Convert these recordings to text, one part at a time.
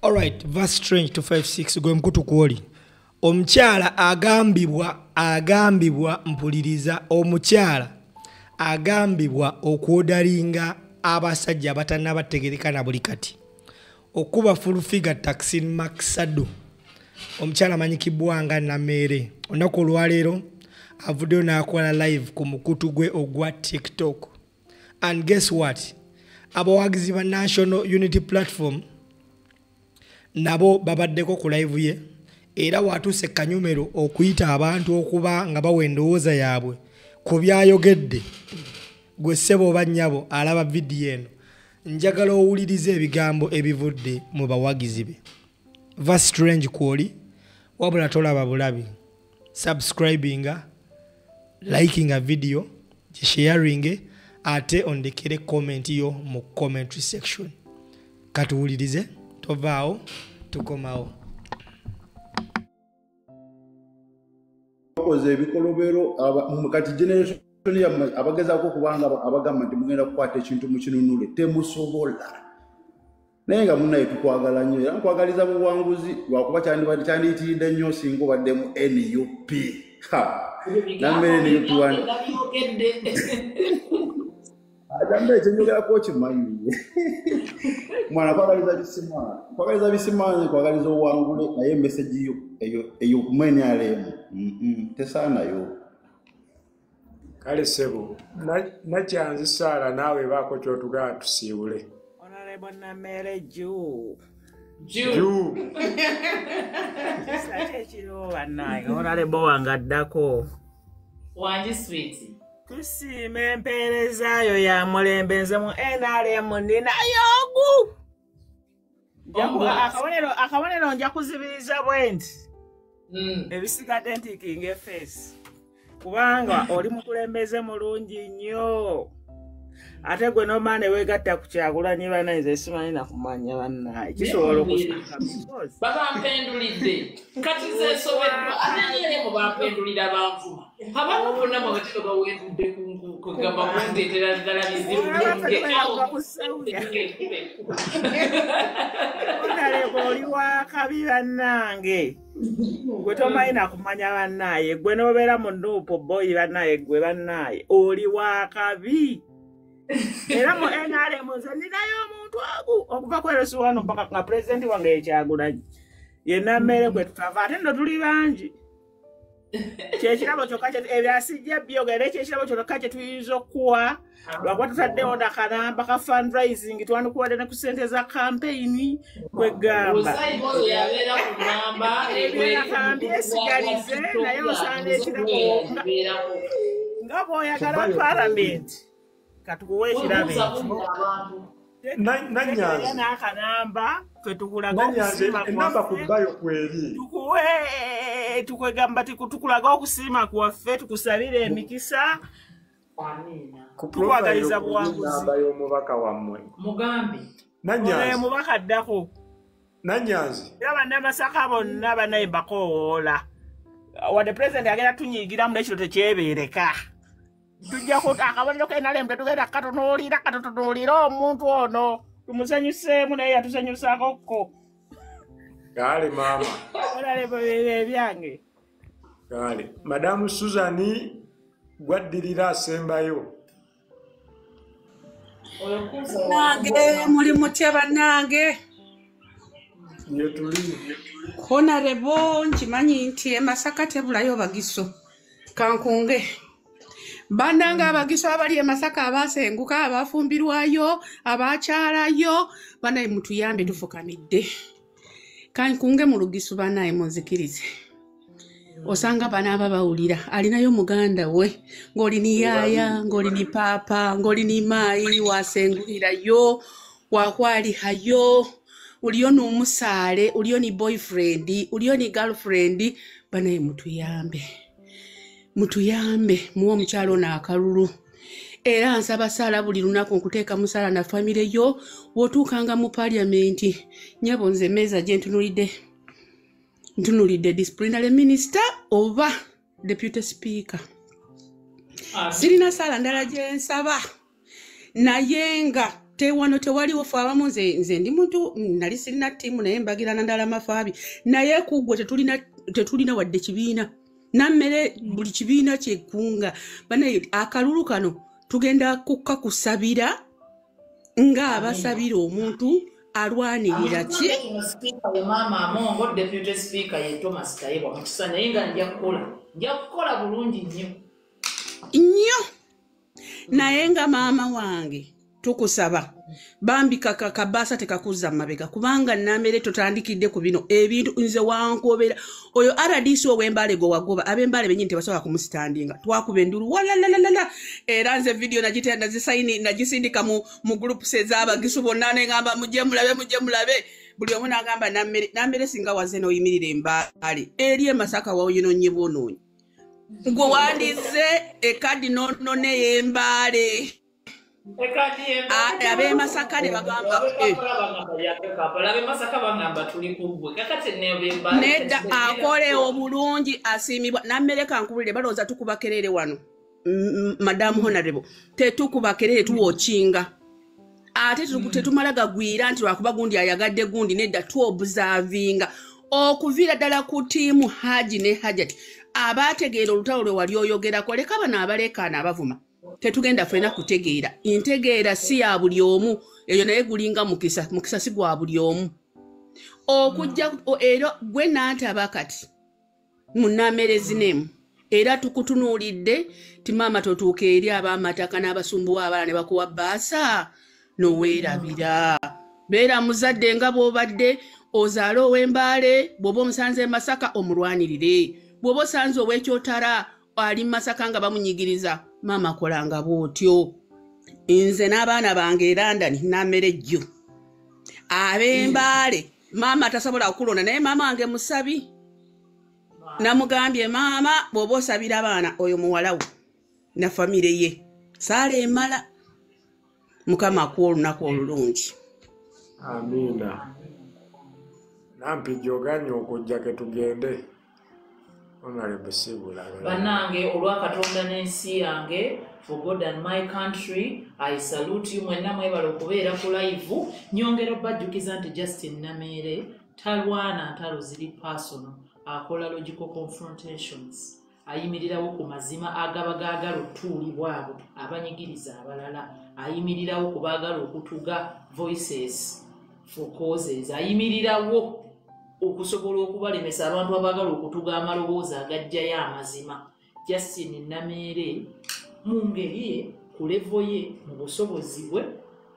Alright, verse strange to 5-6 gwe mkutu kwoli. Omukyala agambibwa mpuliriza omukyala agambibwa okwodalinga abasajja abatannabategereka na buli kati. Okuba full figure taxi Maxado. Omukyala amanyikibwa nga Namere. Olunaku olwaleero avuddeyo n'akola live ku mukutu gwe ogwa TikTok. And guess what? Abawagizi ba National Unity Platform nabo babaddeko ku live ye era watuuse Kanyumero okuyita abantu okuba nga bawa endowooza yaabwe ku byayogedde. Gwe ssebo oba nnyabo alaba vidiyo eno njagala owulirize ebigambo ebivudde mu bawagizi be. Verse strange kwoli wabula tolaba bulabi. Subscribinga, likinga video, sharinge ate ondekere comment yo mu commentary section. Katuwulirize tovaawo tukomawo. Okoze ebikolobero kati generation abagezaako kubanga abagamba nti mugenda kukwata ekintu mu kinunule temusobola. Naye nga munnaye tukwagala nnyo era nkwagaliza buwanguzi lwakuba kyandiyitiridde nnyo singa obadde mu NUP. Nammere NUP Adambe ekyenyogerako kimanyi. Mwana kwagaliza bisimaanyi kwagaliza owangule naye message eyo kumwene alemu. Tesaanayo. Kale sebo nakyanzi Saala naawe baako kyotugamba tusiibule. Honorable Namere Jew. Ekiriwo bannange Honorable wange addako. Wangi sweet. Tusiima empeerezaayo ya mulembe nze mu NRM ninayogu. Akabonero nja kuzibiriza bwenti. Ebisigadde ntikinga efeesi. Kubanga oli mukulembeze mulungi nnyo. Ate gwe n'omaane weegatta ku Kyagulanyi banaize simanyi na kumanya bannaye. Kisobola okusanga. Baba mpendulidde. Kati ze sobeddwa ate nyere mu bampendulira banvuma. Abantu bonna mu batiro bawendudde kugamba kundeetera ddala bizibu Onalebo oli wa kabi bannange. Gwe tomanyi na kumanya bannaye. Gwe n'obeera mu Nuupo boyi bannaye gwe bannaye. Oli wa kabi. Era mu NRM nze ninayo omuntu agu okuva ku LS1 mpaka nga pulezidenti wange Kyagulanyi ye Namere gwe tutava ate nno tuli bangi. Kyekirabo kyokka ebyasijja byogera ekyekirabo kyokka kye tuyinza okuwa lwakuba tutaddewo nakanamba ka fundraising twandikuwadde ne ku ssente za campaign kwegamba ebyenakambi esigalize naye osaana ekirabo nga bw'oyagala palamenti katukuwe ekirabe Nanyanzi n'akanamba fe tukulaga okusiima enamba ku bayo kweri tukwegamba tukulaga okusiima kwaffe tukusabire emikisa tukwagaliza buwanguzi y'omubaka wammwe mugambe Nanyanzi mubaka addako Nanyanzi era bannamasaka bonna bannaye mbakowoola wadde pulezidenti agenda tunyigiramu n'ekiro tekyebeereka tujja ku akabonero k'NRM tetugenda katutunuulira omuntu ono tumusanyuseemu naye yatusanyusaako ko. Kale maama. Honorable ebyange. Kale Madamu Suzani gwaddirira asembayo. Nange muli mutya bannange. Ye tuli. Honorable nkimanyi nti Masaka tebulayo bagiso. Kankunge. Bannange abagiso abali e Masaka abasenguka abafumbirwayo abakyalayo banaye mutuyambe tufukamidde. Kankunge mu Lugisu banaye munzikirize. Osanga bana abawulira alinayo muganda we ng'oli ni yaaya ng'oli ni paapa ng'oli ni maayi wasengulirayo wakwalihayo uliyo n'omusaale uliyo ni boyfriend uliyo ni girlfriend banaye mutuyambe muwo omukyalo n'akalulu era nsaba Saala buli lunaku nkuteeka musala na famire yo wotuukanga mu parliamenti nyabo nze meeza gye ntunulidde disciplinary minister oba deputy speaker sirina Saala ndala gye nsaba naye nga wano tewaliwo fe abamu nze ndi muntu nali sirina ttiimu naye mbagirana ndala mafaabi naye kuggwe tetulina wadde kibiina nammere buli kibiina kyekunga banaye akalulu kano tugenda kukakusabira ng'abasabira omuntu alwanirira ki maama amongo deputy speaker ye Thomas Tayebwa mukisa naye nga nja kukola bulungi nnyo naye nga maama wange tukusaba bambi kakabasa tekakuza mabega kubanga namere totandikidde ku bino ebintu nze wankobera oyo RDC owembale go wagoba abembale benyini tebasobola kumusitandinga twakuba enduru walalalala era nze video nagitenda zisaini nagisindika mu group sezaba gisubonane ngamba mujje mulabe buli omu nagamba namere singa waze no yimirire embale eri Masaka wawo yino nyibononye ngo wandize ekadi none yembale abe Masaka ne bagamba nedda akole obulungi asimibwa namereka nkubulire baloza tukubakerere wano Madam Honorable tetukubakerere tuwochinga ate tetumala gagwira nti lwakuba gundi ayagadde gundi nedda tuobservinga okuvira ddala ku tiimu Haji ne Hajati abategeera olutalo lwe wali oyogerako leka bano abalekaana abavuma tetugenda fena kutegeera integeera si ya buli omu eyo naye gulinga mukisa si gwa buli omu okujja ero gwe n'ataba kati munnamere zinemu era tukutunuulidde ti maama totuuka eri ab'amataka n'abasumbuwa abalala ne bakuwa baasa noweerabira beera muzadde nga bw'obadde ozaale ow'embaale bw'oba omusanze Masaka omulwanirire bw'oba osanze ow'ekyotara ali Masaka nga bamunyigiriza maama kolanga bw'otyo nze n'abaana bange erandani namere jjo ab'embaale maama tasobola okulonda naye maama wange musabi namugambye maama bw'oba osabira abaana oyo muwalawo na famire ye saala emala mukama akuwa olunaku olulungi amiina nampi gyoganye okujja ke tugende Banange olwa Katonda n'ensi yange for God and my country I salute you mwenna mwebala okubeera ku live nyongera bajjukiza nti Justin Namere talwana ntalo ziri personal akola logical confrontations ayimirirawo ku mazima agaba gaagala otuulibwa abo abanyigiriza abalala ayimirirawo ku baagala okutuga voices for causes ayimirirawo okusobola okubalemesa abantu abaagala okutuga amaloboozi agajjayo amazima Justin Namere mu ngeri ye ku levo ye mu busobozi bwe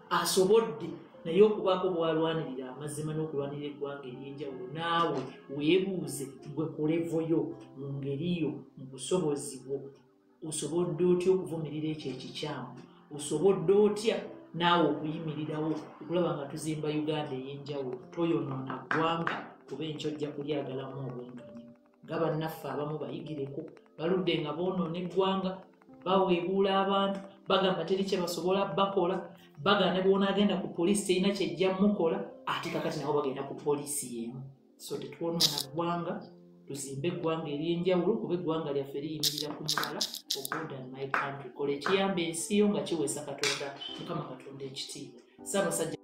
asobodde naye okubaako bwalwanirira amazima n'okulwanirira eggwanga ery'enjawulo naawe weebuuze gwe ku levo yo mu ngeri yo mu busobozi bwo osobodde otya okuvumirira ekyo ekikyamu osobodde otya naawe okuyimirirawo okulaba nga tuzimba Uganda ey'enjawulo toyonoona ggwanga kuba enkyo ojja kulyagalamu obwenkanyi nga bannaffe abamu bayigireko baludde nga boonoona eggwanga baweebuula abantu bagamba teri kye basobola bakola bagane bw'onaagenda ku poliisi terina kyejja mukola ate kakati nabo bagenda ku poliisi y'emu so tetwonoona ggwanga tuzimbe eggwanga ery'enjawulo kuba eggwanga lyaffe liyimirira ku mulala God and my country kola ekiyamba ensi yo nga kiweesa Katonda Mukama Katonda ekitiibwa Ssaabasajja